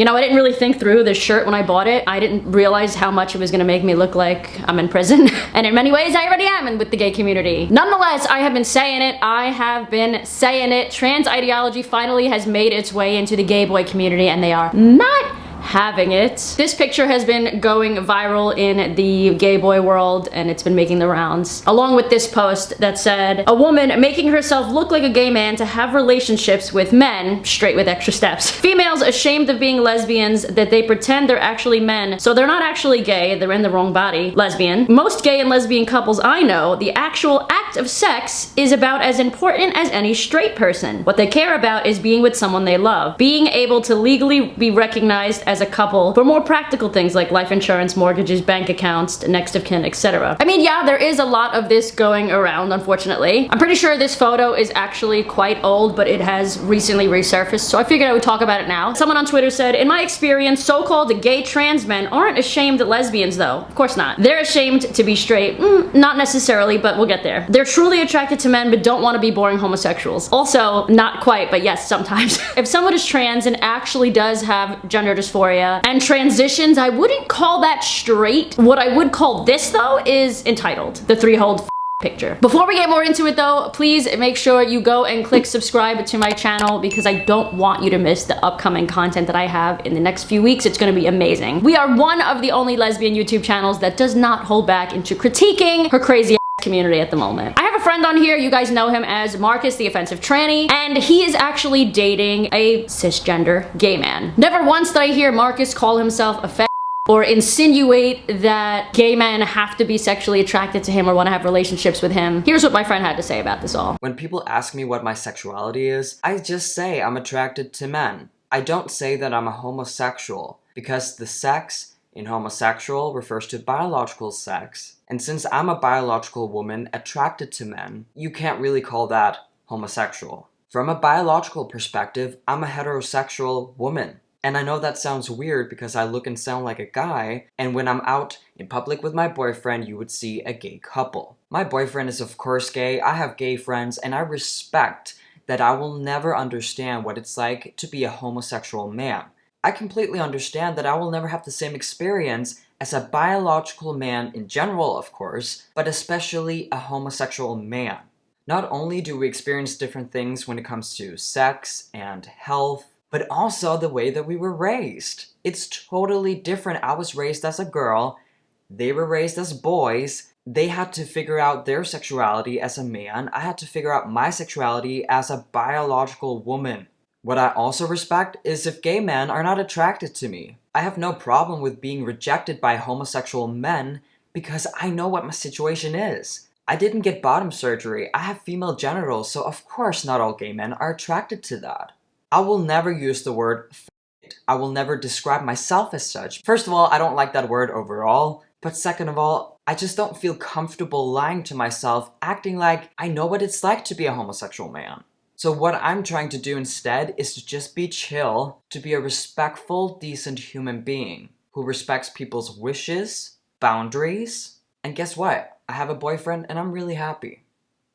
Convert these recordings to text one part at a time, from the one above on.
You know, I didn't really think through this shirt when I bought it. I didn't realize how much it was gonna make me look like I'm in prison. And in many ways, I already am with the gay community. Nonetheless, I have been saying it. Trans ideology finally has made its way into the gay boy community, and they are not having it. This picture has been going viral in the gay boy world, and it's been making the rounds, along with this post that said, a woman making herself look like a gay man to have relationships with men, straight with extra steps. Females ashamed of being lesbians that they pretend they're actually men, so they're not actually gay, they're in the wrong body. Lesbian. Most gay and lesbian couples I know, the actual act of sex is about as important as any straight person. What they care about is being with someone they love, being able to legally be recognized as a couple for more practical things like life insurance, mortgages, bank accounts, next of kin, etc. I mean, yeah, there is a lot of this going around, unfortunately. I'm pretty sure this photo is actually quite old, but it has recently resurfaced, so I figured I would talk about it now. Someone on Twitter said, in my experience, so-called gay trans men aren't ashamed lesbians though. Of course not. They're ashamed to be straight. Not necessarily, but we'll get there. They're truly attracted to men but don't want to be boring homosexuals. Also, not quite, but yes, sometimes. If someone is trans and actually does have gender dysphoria and transitions, I wouldn't call that straight. What I would call this though is entitled. The three-hold picture. Before we get more into it though, please make sure you go and click subscribe to my channel because I don't want you to miss the upcoming content that I have in the next few weeks. It's gonna be amazing. We are one of the only lesbian YouTube channels that does not hold back into critiquing her crazy community at the moment. I have a friend on here, you guys know him as Marcus the Offensive Tranny, and he is actually dating a cisgender gay man. Never once did I hear Marcus call himself a fat or insinuate that gay men have to be sexually attracted to him or want to have relationships with him. Here's what my friend had to say about this all. When people ask me what my sexuality is, I just say I'm attracted to men. I don't say that I'm a homosexual because the sex in homosexual refers to biological sex. And since I'm a biological woman attracted to men, you can't really call that homosexual. From a biological perspective, I'm a heterosexual woman. And I know that sounds weird because I look and sound like a guy, and when I'm out in public with my boyfriend, you would see a gay couple. My boyfriend is of course gay, I have gay friends, and I respect that I will never understand what it's like to be a homosexual man. I completely understand that I will never have the same experience as a biological man in general, of course, but especially a homosexual man. Not only do we experience different things when it comes to sex and health, but also the way that we were raised. It's totally different. I was raised as a girl, they were raised as boys. They had to figure out their sexuality as a man. I had to figure out my sexuality as a biological woman. What I also respect is if gay men are not attracted to me. I have no problem with being rejected by homosexual men because I know what my situation is. I didn't get bottom surgery, I have female genitals, so of course not all gay men are attracted to that. I will never use the word f***. I will never describe myself as such. First of all, I don't like that word overall, but second of all, I just don't feel comfortable lying to myself, acting like I know what it's like to be a homosexual man. So what I'm trying to do instead is to just be chill, to be a respectful, decent human being who respects people's wishes, boundaries, and guess what? I have a boyfriend and I'm really happy.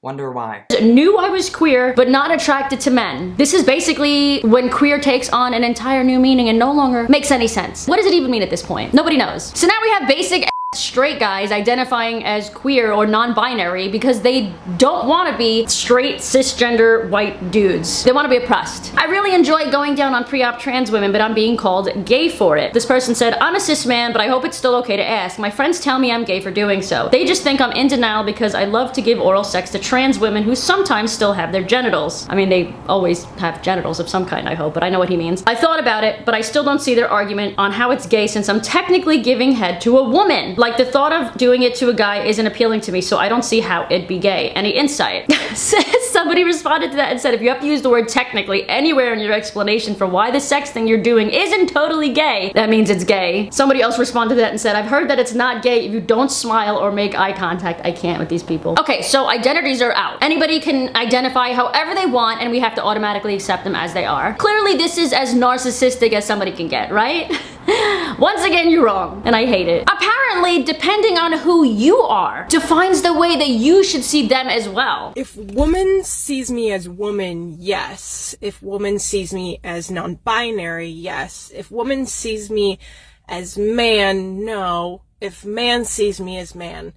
Wonder why. Knew I was queer, but not attracted to men. This is basically when queer takes on an entire new meaning and no longer makes any sense. What does it even mean at this point? Nobody knows. So now we have basic straight guys identifying as queer or non-binary because they don't want to be straight cisgender white dudes. They want to be oppressed. I really enjoy going down on pre-op trans women, but I'm being called gay for it. This person said, I'm a cis man, but I hope it's still okay to ask. My friends tell me I'm gay for doing so. They just think I'm in denial because I love to give oral sex to trans women who sometimes still have their genitals. I mean, they always have genitals of some kind, I hope, but I know what he means. I thought about it, but I still don't see their argument on how it's gay since I'm technically giving head to a woman. Like, the thought of doing it to a guy isn't appealing to me, so I don't see how it'd be gay. Any insight? Somebody responded to that and said, if you have to use the word technically anywhere in your explanation for why the sex thing you're doing isn't totally gay, that means it's gay. Somebody else responded to that and said, I've heard that it's not gay if you don't smile or make eye contact. I can't with these people. Okay, so identities are out. Anybody can identify however they want and we have to automatically accept them as they are. Clearly this is as narcissistic as somebody can get, right? Once again, you're wrong, and I hate it. Apparently, depending on who you are, defines the way that you should see them as well. If woman sees me as woman, yes. If woman sees me as non-binary, yes. If woman sees me as man, no. If man sees me as man,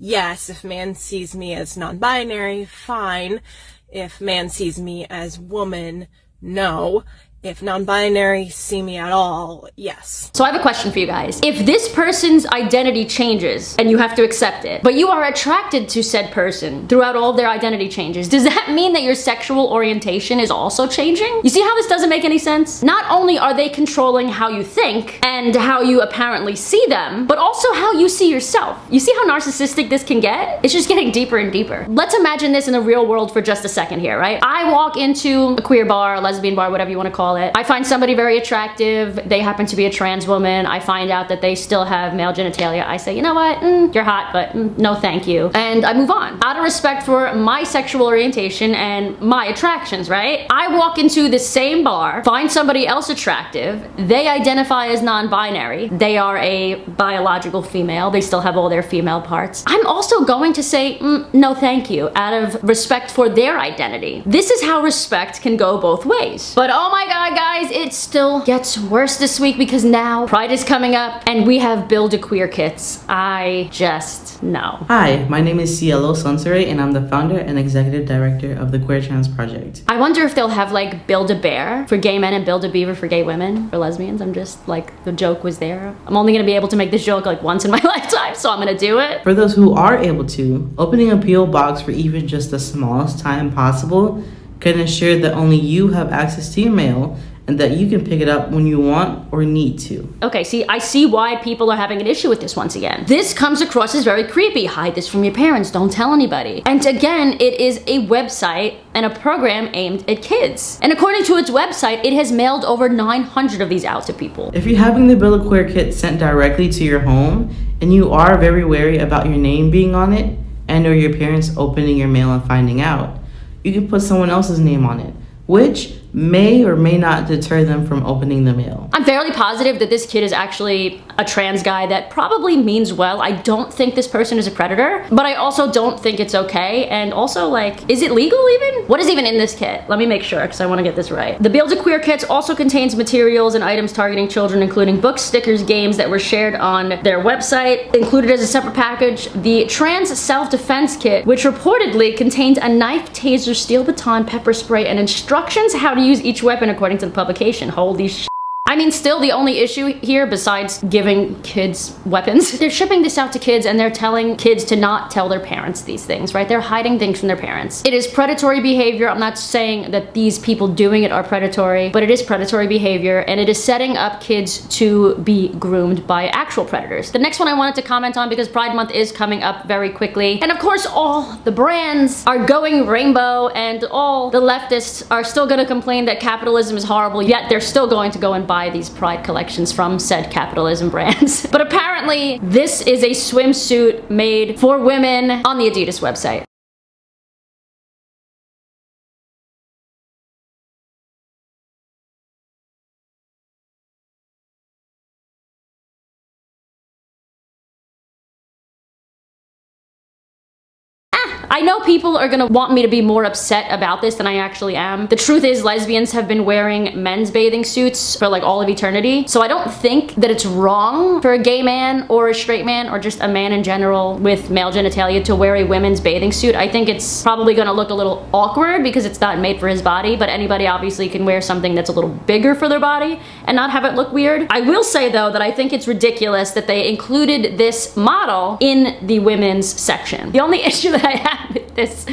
yes. If man sees me as non-binary, fine. If man sees me as woman, no. If non-binary see me at all, yes. So I have a question for you guys. If this person's identity changes and you have to accept it, but you are attracted to said person throughout all of their identity changes, does that mean that your sexual orientation is also changing? You see how this doesn't make any sense? Not only are they controlling how you think and how you apparently see them, but also how you see yourself. You see how narcissistic this can get? It's just getting deeper and deeper. Let's imagine this in the real world for just a second here, right? I walk into a queer bar, a lesbian bar, whatever you want to call it. I find somebody very attractive. They happen to be a trans woman. I find out that they still have male genitalia. I say, you know what? You're hot, but no thank you. And I move on. Out of respect for my sexual orientation and my attractions, right? I walk into the same bar, find somebody else attractive. They identify as non-binary. They are a biological female. They still have all their female parts. I'm also going to say, no thank you, out of respect for their identity. This is how respect can go both ways. But oh my God, guys, it still gets worse this week because now Pride is coming up and we have Build a Queer kits. I just know. Hi, my name is Cielo Sonsere and I'm the founder and executive director of the Queer Trans Project. I wonder if they'll have like Build a Bear for gay men and Build a Beaver for gay women, for lesbians. I'm just like, the joke was there. I'm only gonna be able to make this joke like once in my lifetime, so I'm gonna do it. For those who are able to, opening a P.O. box for even just the smallest time possible can ensure that only you have access to your mail and that you can pick it up when you want or need to. Okay, see, I see why people are having an issue with this once again. This comes across as very creepy. Hide this from your parents, don't tell anybody. And again, it is a website and a program aimed at kids. And according to its website, it has mailed over 900 of these out to people. If you're having the Build a Queer kit sent directly to your home and you are very wary about your name being on it and or your parents opening your mail and finding out, you can put someone else's name on it, which may or may not deter them from opening the mail. I'm fairly positive that this kid is actually a trans guy that probably means well. I don't think this person is a predator, but I also don't think it's okay. And also, like, is it legal even? What is even in this kit? Let me make sure, because I want to get this right. The Build a Queer kits also contains materials and items targeting children, including books, stickers, games that were shared on their website. Included as a separate package, the Trans Self-Defense Kit, which reportedly contained a knife, taser, steel baton, pepper spray, and instructions how to use each weapon according to the publication. Holy sh*. I mean, still the only issue here, besides giving kids weapons, they're shipping this out to kids and they're telling kids to not tell their parents these things, right? They're hiding things from their parents. It is predatory behavior. I'm not saying that these people doing it are predatory, but it is predatory behavior and it is setting up kids to be groomed by actual predators. The next one I wanted to comment on, because Pride Month is coming up very quickly. And of course, all the brands are going rainbow and all the leftists are still gonna complain that capitalism is horrible, yet they're still going to go and buy these Pride collections from said capitalism brands. But apparently, this is a swimsuit made for women on the Adidas website. I know people are gonna want me to be more upset about this than I actually am. The truth is, lesbians have been wearing men's bathing suits for like all of eternity. So I don't think that it's wrong for a gay man or a straight man or just a man in general with male genitalia to wear a women's bathing suit. I think it's probably gonna look a little awkward because it's not made for his body, but anybody obviously can wear something that's a little bigger for their body and not have it look weird. I will say though that I think it's ridiculous that they included this model in the women's section. The only issue that I have with this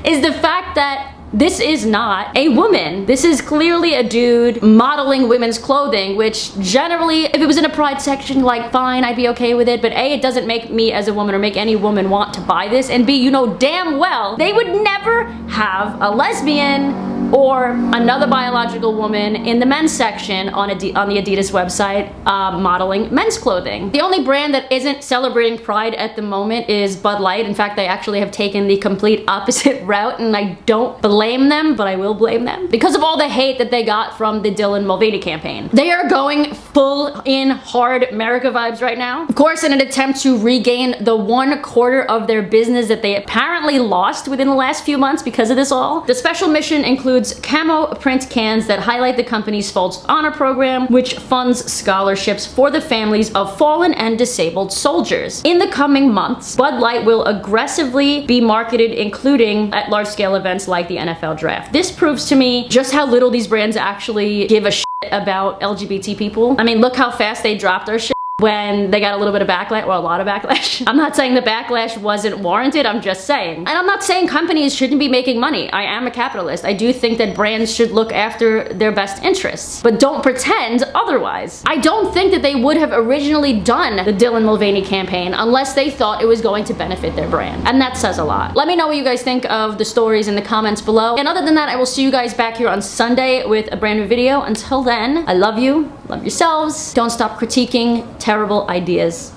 is the fact that this is not a woman. This is clearly a dude modeling women's clothing, which generally, if it was in a Pride section, like fine, I'd be okay with it. But A, it doesn't make me as a woman or make any woman want to buy this. And B, you know damn well they would never have a lesbian or another biological woman in the men's section on the Adidas website modeling men's clothing. The only brand that isn't celebrating Pride at the moment is Bud Light. In fact, they actually have taken the complete opposite route, and I don't blame them, but I will blame them because of all the hate that they got from the Dylan Mulvaney campaign. They are going full in hard America vibes right now. Of course, in an attempt to regain the 1/4 of their business that they apparently lost within the last few months because of this all. The special mission includes camo print cans that highlight the company's False Honor program, which funds scholarships for the families of fallen and disabled soldiers. In the coming months, Bud Light will aggressively be marketed, including at large-scale events like the NFL draft. This proves to me just how little these brands actually give a shit about LGBT people. I mean, look how fast they dropped their shit when they got a little bit of backlash, well, a lot of backlash. I'm not saying the backlash wasn't warranted, I'm just saying. And I'm not saying companies shouldn't be making money. I am a capitalist. I do think that brands should look after their best interests, but don't pretend otherwise. I don't think that they would have originally done the Dylan Mulvaney campaign unless they thought it was going to benefit their brand. And that says a lot. Let me know what you guys think of the stories in the comments below. And other than that, I will see you guys back here on Sunday with a brand new video. Until then, I love you, love yourselves. Don't stop critiquing terrible ideas.